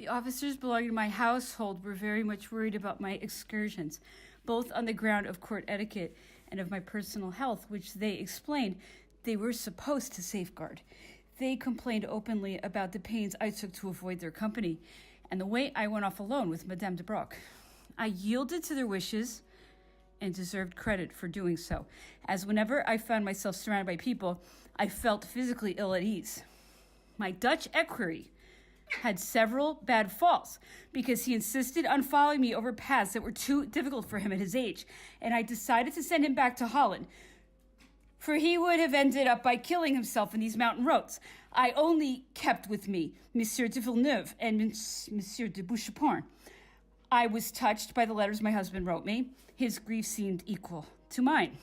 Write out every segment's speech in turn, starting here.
The officers belonging to my household were very much worried about my excursions, both on the ground of court etiquette and of my personal health, which they explained they were supposed to safeguard. They complained openly about the pains I took to avoid their company and the way I went off alone with Madame de Broc. I yielded to their wishes and deserved credit for doing so, as whenever I found myself surrounded by people, I felt physically ill at ease. My Dutch equerry had several bad falls because he insisted on following me over paths that were too difficult for him at his age, and I decided to send him back to Holland, for he would have ended up by killing himself in these mountain roads. I only kept with me Monsieur de Villeneuve and Monsieur de Boucheporn. I was touched by the letters my husband wrote me. His grief seemed equal to mine.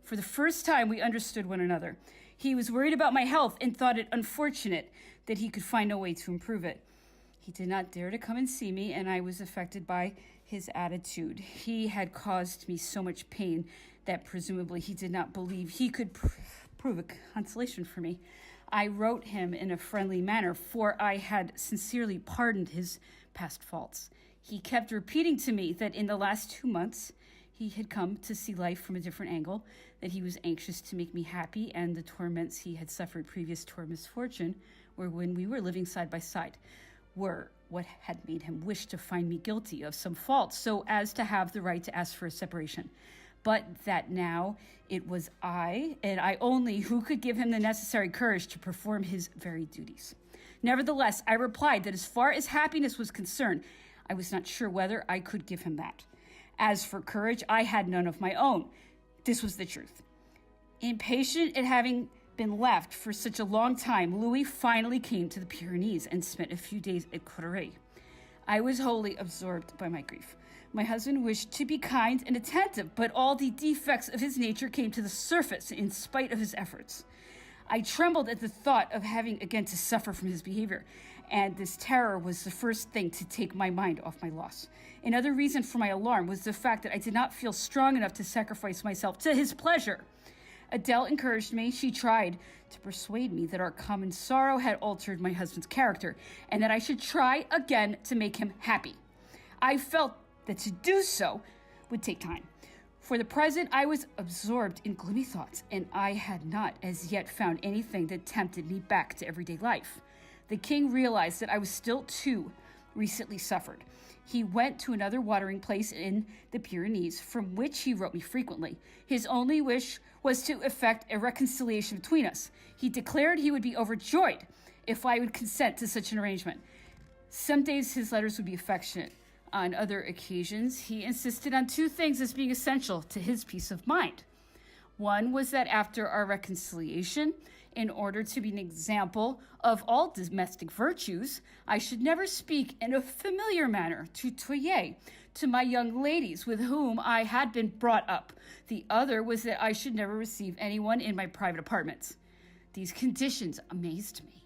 For the first time, we understood one another. He was worried about my health and thought it unfortunate that he could find no way to improve it. He did not dare to come and see me, and I was affected by his attitude. He had caused me so much pain that presumably he did not believe he could prove a consolation for me. I wrote him in a friendly manner, for I had sincerely pardoned his past faults. He kept repeating to me that in the last 2 months, he had come to see life from a different angle, that he was anxious to make me happy, and the torments he had suffered previous to our misfortune were when we were living side by side, were what had made him wish to find me guilty of some fault so as to have the right to ask for a separation. But that now it was I, and I only, who could give him the necessary courage to perform his very duties. Nevertheless, I replied that as far as happiness was concerned, I was not sure whether I could give him that. As for courage, I had none of my own. This was the truth. Impatient at having been left for such a long time, Louis finally came to the Pyrenees and spent a few days at Courtrai. I was wholly absorbed by my grief. My husband wished to be kind and attentive, but all the defects of his nature came to the surface in spite of his efforts. I trembled at the thought of having again to suffer from his behavior, and this terror was the first thing to take my mind off my loss. Another reason for my alarm was the fact that I did not feel strong enough to sacrifice myself to his pleasure. Adele encouraged me. She tried to persuade me that our common sorrow had altered my husband's character, and that I should try again to make him happy. I felt that to do so would take time. For the present, I was absorbed in gloomy thoughts, and I had not as yet found anything that tempted me back to everyday life. The king realized that I was still too recently suffered. He went to another watering place in the Pyrenees, from which he wrote me frequently. His only wish was to effect a reconciliation between us. He declared he would be overjoyed if I would consent to such an arrangement. Some days his letters would be affectionate. On other occasions, he insisted on 2 things as being essential to his peace of mind. One was that after our reconciliation, in order to be an example of all domestic virtues, I should never speak in a familiar manner to my young ladies with whom I had been brought up. The other was that I should never receive anyone in my private apartments. These conditions amazed me.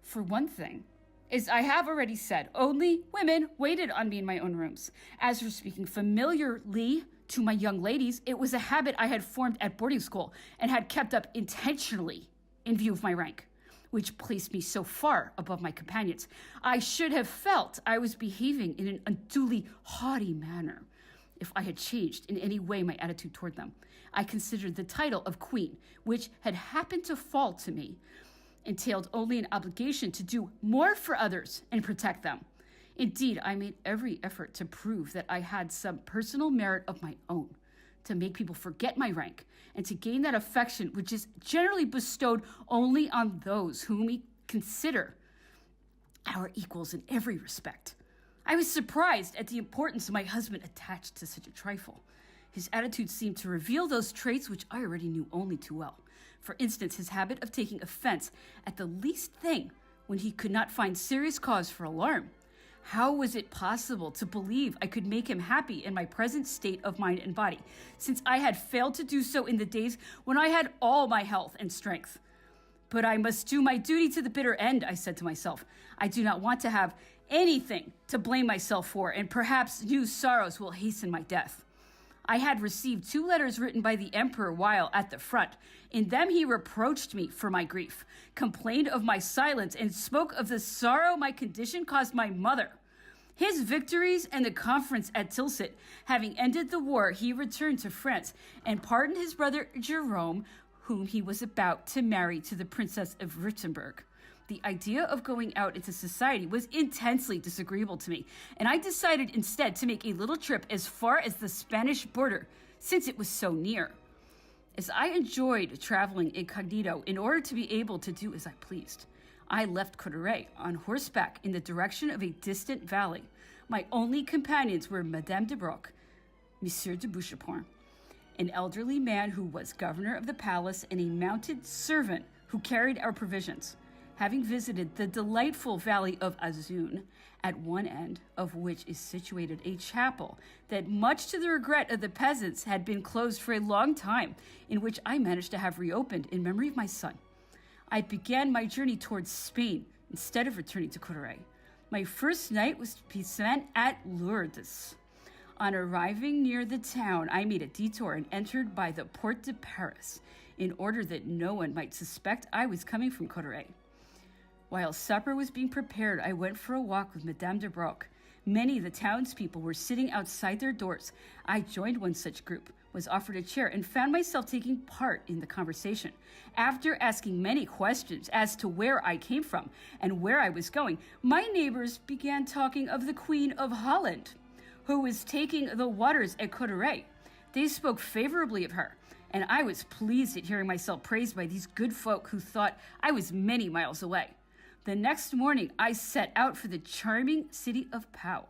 For one thing, as I have already said, only women waited on me in my own rooms. As for speaking familiarly to my young ladies, it was a habit I had formed at boarding school and had kept up intentionally in view of my rank, which placed me so far above my companions. I should have felt I was behaving in an unduly haughty manner if I had changed in any way my attitude toward them. I considered the title of queen, which had happened to fall to me, entailed only an obligation to do more for others and protect them. Indeed, I made every effort to prove that I had some personal merit of my own, to make people forget my rank, and to gain that affection which is generally bestowed only on those whom we consider our equals in every respect. I was surprised at the importance my husband attached to such a trifle. His attitude seemed to reveal those traits which I already knew only too well. For instance, his habit of taking offense at the least thing when he could not find serious cause for alarm. How was it possible to believe I could make him happy in my present state of mind and body, since I had failed to do so in the days when I had all my health and strength? But I must do my duty to the bitter end, I said to myself. I do not want to have anything to blame myself for, and perhaps new sorrows will hasten my death. I had received 2 letters written by the emperor while at the front. In them he reproached me for my grief, complained of my silence, and spoke of the sorrow my condition caused my mother. His victories and the conference at Tilsit having ended the war, he returned to France and pardoned his brother Jerome, whom he was about to marry to the Princess of Württemberg. The idea of going out into society was intensely disagreeable to me, and I decided instead to make a little trip as far as the Spanish border, since it was so near. As I enjoyed traveling incognito in order to be able to do as I pleased, I left Courtrai on horseback in the direction of a distant valley. My only companions were Madame de Broc, Monsieur de Boucheporn, an elderly man who was governor of the palace, and a mounted servant who carried our provisions. Having visited the delightful valley of Azun, at one end of which is situated a chapel that, much to the regret of the peasants, had been closed for a long time, in which I managed to have reopened in memory of my son, I began my journey towards Spain instead of returning to Courtrai. My first night was to be spent at Lourdes. On arriving near the town, I made a detour and entered by the Porte de Paris, in order that no one might suspect I was coming from Courtrai. While supper was being prepared, I went for a walk with Madame de Broc. Many of the townspeople were sitting outside their doors. I joined one such group, was offered a chair, and found myself taking part in the conversation. After asking many questions as to where I came from and where I was going, my neighbors began talking of the Queen of Holland, who was taking the waters at Courtrai. They spoke favorably of her, and I was pleased at hearing myself praised by these good folk who thought I was many miles away. The next morning, I set out for the charming city of Pau.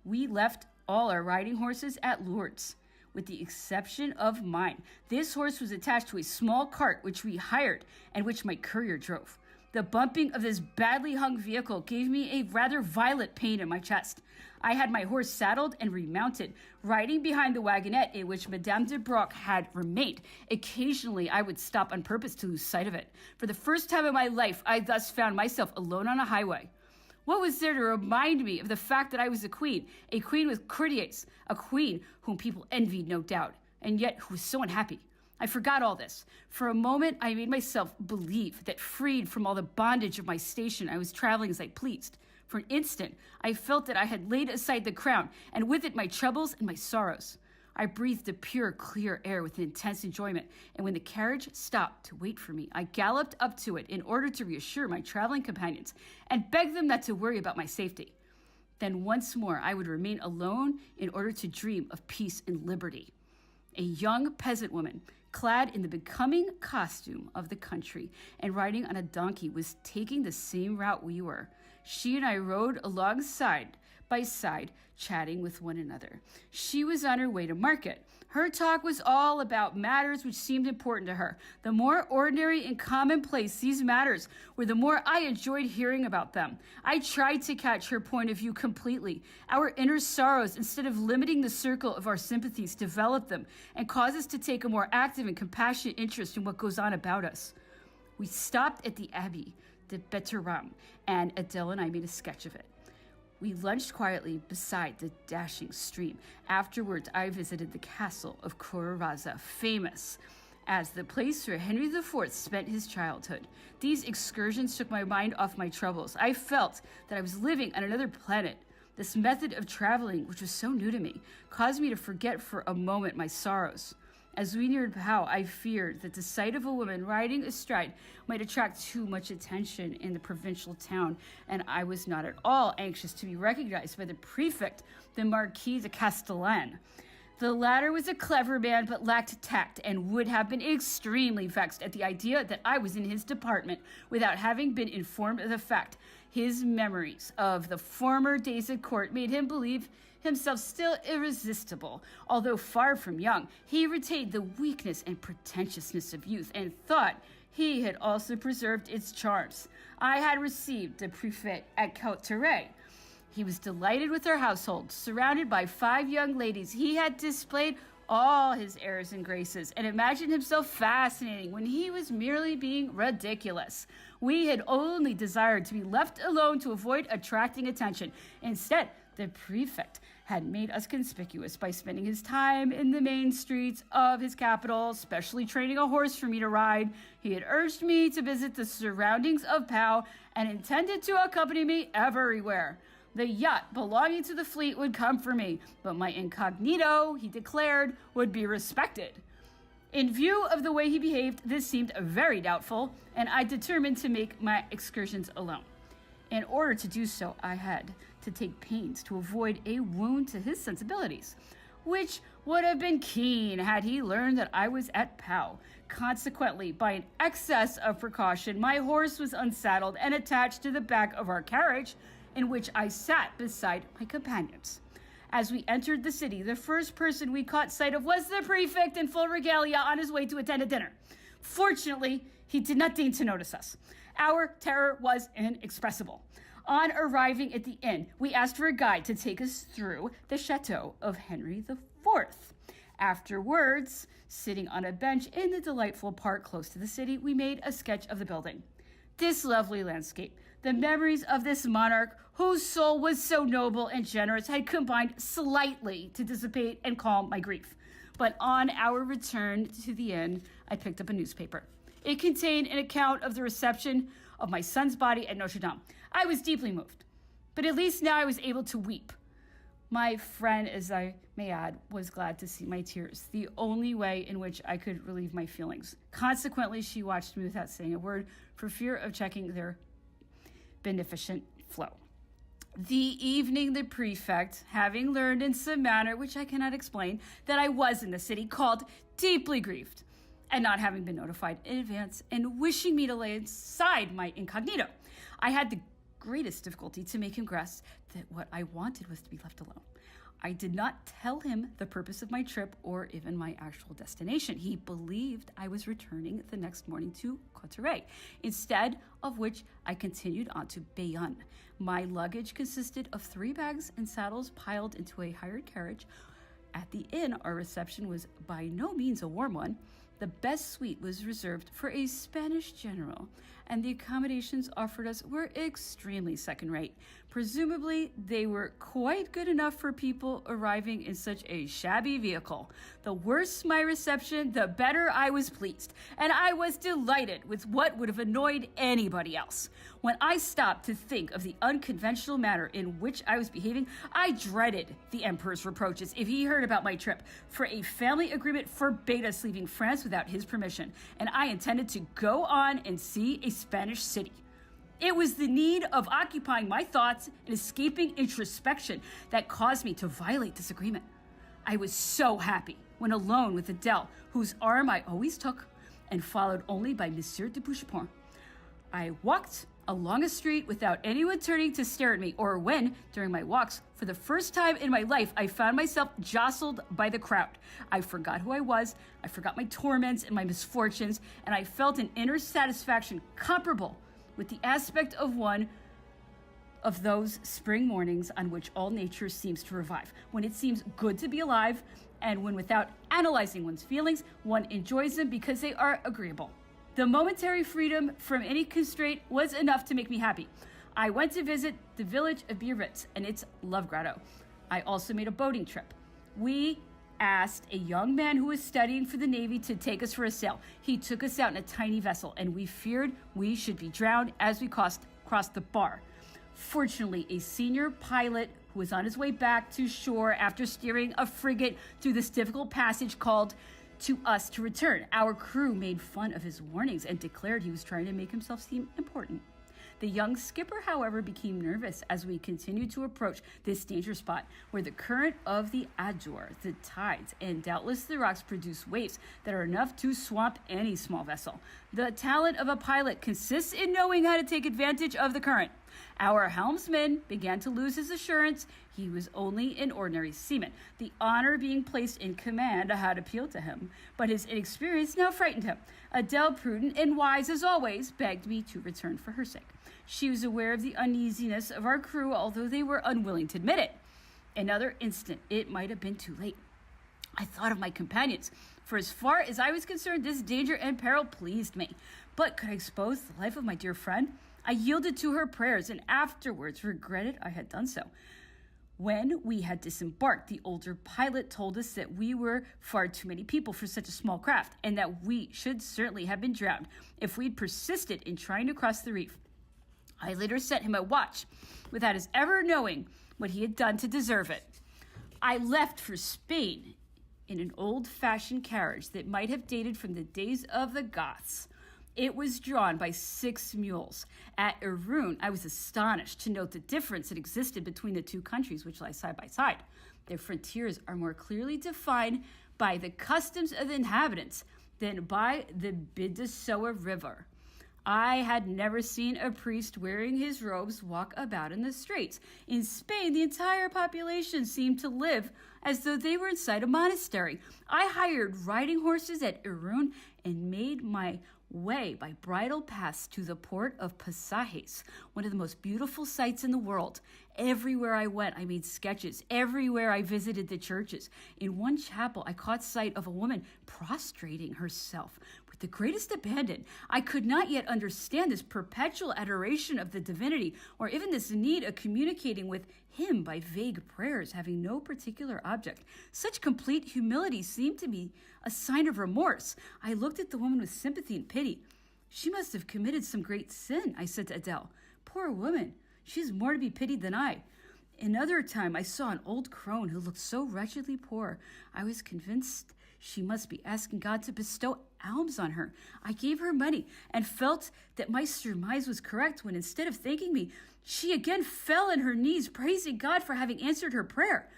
We left all our riding horses at Lourdes, with the exception of mine. This horse was attached to a small cart which we hired and which my courier drove. The bumping of this badly hung vehicle gave me a rather violent pain in my chest. I had my horse saddled and remounted, riding behind the wagonette in which Madame de Broc had remained. Occasionally, I would stop on purpose to lose sight of it. For the first time in my life, I thus found myself alone on a highway. What was there to remind me of the fact that I was a queen with courtiers, a queen whom people envied, no doubt, and yet who was so unhappy? I forgot all this. For a moment, I made myself believe that, freed from all the bondage of my station, I was traveling as I pleased. For an instant, I felt that I had laid aside the crown, and with it my troubles and my sorrows. I breathed the pure, clear air with intense enjoyment, and when the carriage stopped to wait for me, I galloped up to it in order to reassure my traveling companions and beg them not to worry about my safety. Then once more I would remain alone in order to dream of peace and liberty. A young peasant woman, clad in the becoming costume of the country and riding on a donkey, was taking the same route we were. She and I rode along side by side, chatting with one another. She was on her way to market. Her talk was all about matters which seemed important to her. The more ordinary and commonplace these matters were, the more I enjoyed hearing about them. I tried to catch her point of view completely. Our inner sorrows, instead of limiting the circle of our sympathies, develop them and cause us to take a more active and compassionate interest in what goes on about us. We stopped at the Abbey de Betteram, and Adele and I made a sketch of it. We lunched quietly beside the dashing stream. Afterwards, I visited the castle of Courraza, famous as the place where Henry IV spent his childhood. These excursions took my mind off my troubles. I felt that I was living on another planet. This method of traveling, which was so new to me, caused me to forget for a moment my sorrows. As we neared Pau, I feared that the sight of a woman riding astride might attract too much attention in the provincial town, and I was not at all anxious to be recognized by the prefect, the Marquis de Castellane. The latter was a clever man, but lacked tact, and would have been extremely vexed at the idea that I was in his department without having been informed of the fact. His memories of the former days at court made him believe himself still irresistible. Although far from young, he retained the weakness and pretentiousness of youth, and thought he had also preserved its charms. I had received the prefect at Courtrai. He was delighted with our household. Surrounded by 5 young ladies, he had displayed all his airs and graces and imagined himself fascinating when he was merely being ridiculous. We had only desired to be left alone to avoid attracting attention. Instead, The prefect had made us conspicuous by spending his time in the main streets of his capital, specially training a horse for me to ride. He had urged me to visit the surroundings of Pau and intended to accompany me everywhere. The yacht belonging to the fleet would come for me, but my incognito, he declared, would be respected. In view of the way he behaved, this seemed very doubtful, and I determined to make my excursions alone. In order to do so, I had to take pains to avoid a wound to his sensibilities, which would have been keen had he learned that I was at Pau. Consequently, by an excess of precaution, my horse was unsaddled and attached to the back of our carriage, in which I sat beside my companions. As we entered the city, the first person we caught sight of was the prefect in full regalia on his way to attend a dinner. Fortunately, he did not deign to notice us. Our terror was inexpressible. On arriving at the inn, we asked for a guide to take us through the chateau of Henry IV. Afterwards, sitting on a bench in the delightful park close to the city, we made a sketch of the building. This lovely landscape, the memories of this monarch, whose soul was so noble and generous, had combined slightly to dissipate and calm my grief. But on our return to the inn, I picked up a newspaper. It contained an account of the reception of my son's body at Notre Dame. I was deeply moved, but at least now I was able to weep. My friend, as I may add, was glad to see my tears, the only way in which I could relieve my feelings. Consequently, she watched me without saying a word for fear of checking their beneficent flow. The evening, the prefect, having learned in some manner which I cannot explain that I was in the city, called, deeply grieved, and not having been notified in advance, and wishing me to lay aside my incognito. I had the greatest difficulty to make him grasp that what I wanted was to be left alone. I did not tell him the purpose of my trip or even my actual destination. He believed I was returning the next morning to Cotteret, instead of which I continued on to Bayonne. My luggage consisted of 3 bags and saddles piled into a hired carriage. At the inn, our reception was by no means a warm one. The best suite was reserved for a Spanish general, and the accommodations offered us were extremely second-rate. Presumably, they were quite good enough for people arriving in such a shabby vehicle. The worse my reception, the better I was pleased, and I was delighted with what would have annoyed anybody else. When I stopped to think of the unconventional manner in which I was behaving, I dreaded the emperor's reproaches if he heard about my trip, for a family agreement forbade us leaving France without his permission, and I intended to go on and see a Spanish city. It was the need of occupying my thoughts and escaping introspection that caused me to violate this agreement. I was so happy when alone with Adele, whose arm I always took, and followed only by Monsieur de Bouchepont. I walked along a street without anyone turning to stare at me, or when, during my walks, for the first time in my life, I found myself jostled by the crowd. I forgot who I was, I forgot my torments and my misfortunes, and I felt an inner satisfaction comparable with the aspect of one of those spring mornings on which all nature seems to revive, when it seems good to be alive, and when without analyzing one's feelings, one enjoys them because they are agreeable. The momentary freedom from any constraint was enough to make me happy. I went to visit the village of Biarritz and its love grotto. I also made a boating trip. We asked a young man who was studying for the Navy to take us for a sail. He took us out in a tiny vessel, and we feared we should be drowned as we crossed the bar. Fortunately, a senior pilot who was on his way back to shore after steering a frigate through this difficult passage called to us to return. Our crew made fun of his warnings and declared he was trying to make himself seem important. The young skipper, however, became nervous as we continued to approach this danger spot where the current of the Adour, the tides, and doubtless the rocks produce waves that are enough to swamp any small vessel. The talent of a pilot consists in knowing how to take advantage of the current. Our helmsman began to lose his assurance. He was only an ordinary seaman. The honor being placed in command had appealed to him, but his inexperience now frightened him. Adele, prudent and wise as always, begged me to return for her sake. She was aware of the uneasiness of our crew, although they were unwilling to admit it. Another instant, it might have been too late. I thought of my companions, for as far as I was concerned, this danger and peril pleased me. But could I expose the life of my dear friend? I yielded to her prayers and afterwards regretted I had done so. When we had disembarked, the older pilot told us that we were far too many people for such a small craft, and that we should certainly have been drowned if we'd persisted in trying to cross the reef. I later sent him a watch, without his ever knowing what he had done to deserve it. I left for Spain in an old-fashioned carriage that might have dated from the days of the Goths. It was drawn by 6 mules. At Irun, I was astonished to note the difference that existed between the two countries which lie side by side. Their frontiers are more clearly defined by the customs of the inhabitants than by the Bidasoa River. I had never seen a priest wearing his robes walk about in the streets. In Spain, the entire population seemed to live as though they were inside a monastery. I hired riding horses at Irun and made my way by bridle paths to the port of Pasajes, one of the most beautiful sights in the world. Everywhere I went, I made sketches. Everywhere I visited the churches. In one chapel, I caught sight of a woman prostrating herself with the greatest abandon. I could not yet understand this perpetual adoration of the divinity, or even this need of communicating with him by vague prayers having no particular object. Such complete humility seemed to me a sign of remorse. I looked at the woman with sympathy and pity. She must have committed some great sin, I said to Adele. Poor woman, she is more to be pitied than I. Another time I saw an old crone who looked so wretchedly poor. I was convinced she must be asking God to bestow alms on her. I gave her money and felt that my surmise was correct when, instead of thanking me, she again fell on her knees, praising God for having answered her prayer.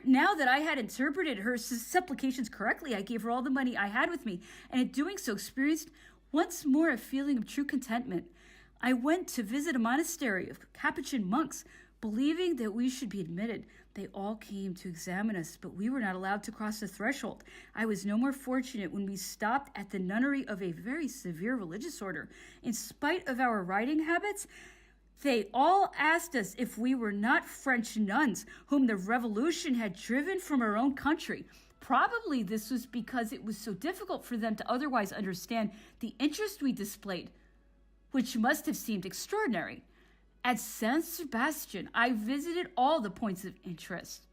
Now that I had interpreted her supplications correctly, I gave her all the money I had with me, and in doing so experienced once more a feeling of true contentment. I went to visit a monastery of Capuchin monks, believing that we should be admitted. They all came to examine us, but we were not allowed to cross the threshold. I was no more fortunate when we stopped at the nunnery of a very severe religious order. In spite of our riding habits, they all asked us if we were not French nuns whom the revolution had driven from our own country. Probably this was because it was so difficult for them to otherwise understand the interest we displayed, which must have seemed extraordinary. At San Sebastian, I visited all the points of interest.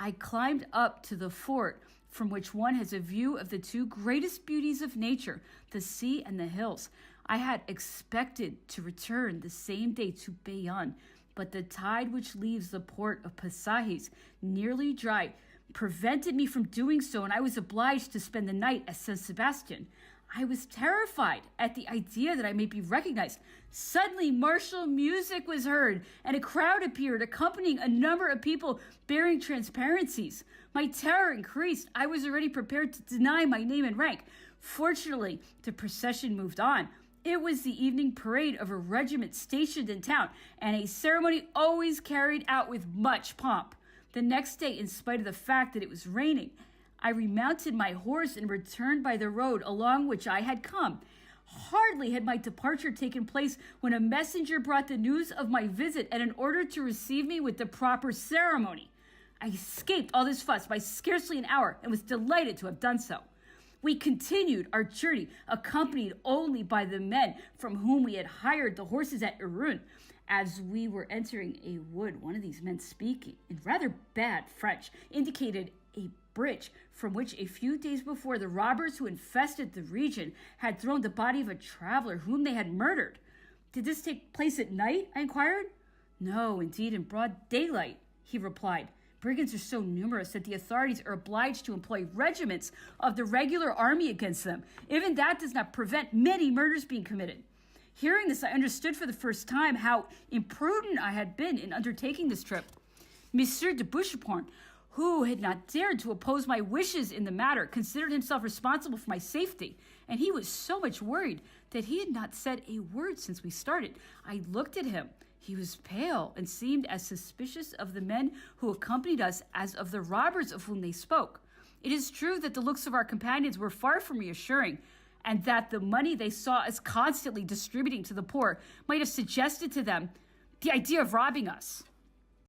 I climbed up to the fort, from which one has a view of the two greatest beauties of nature, the sea and the hills. I had expected to return the same day to Bayonne, but the tide which leaves the port of Pasajes, nearly dry, prevented me from doing so, and I was obliged to spend the night at San Sebastian. I was terrified at the idea that I may be recognized. Suddenly, martial music was heard, and a crowd appeared, accompanying a number of people bearing transparencies. My terror increased. I was already prepared to deny my name and rank. Fortunately, the procession moved on. It was the evening parade of a regiment stationed in town, and a ceremony always carried out with much pomp. The next day, in spite of the fact that it was raining, I remounted my horse and returned by the road along which I had come. Hardly had my departure taken place when a messenger brought the news of my visit and an order to receive me with the proper ceremony. I escaped all this fuss by scarcely an hour and was delighted to have done so. We continued our journey, accompanied only by the men from whom we had hired the horses at Irun. As we were entering a wood, one of these men, speaking in rather bad French, indicated a bridge from which a few days before the robbers who infested the region had thrown the body of a traveler whom they had murdered. Did this take place at night? I inquired. No, indeed, in broad daylight, he replied. Brigands are so numerous that the authorities are obliged to employ regiments of the regular army against them. Even that does not prevent many murders being committed. Hearing this, I understood for the first time how imprudent I had been in undertaking this trip. Monsieur de Boucheporn, who had not dared to oppose my wishes in the matter, considered himself responsible for my safety, and he was so much worried that he had not said a word since we started. I looked at him. He was pale and seemed as suspicious of the men who accompanied us as of the robbers of whom they spoke. It is true that the looks of our companions were far from reassuring, and that the money they saw us constantly distributing to the poor might have suggested to them the idea of robbing us.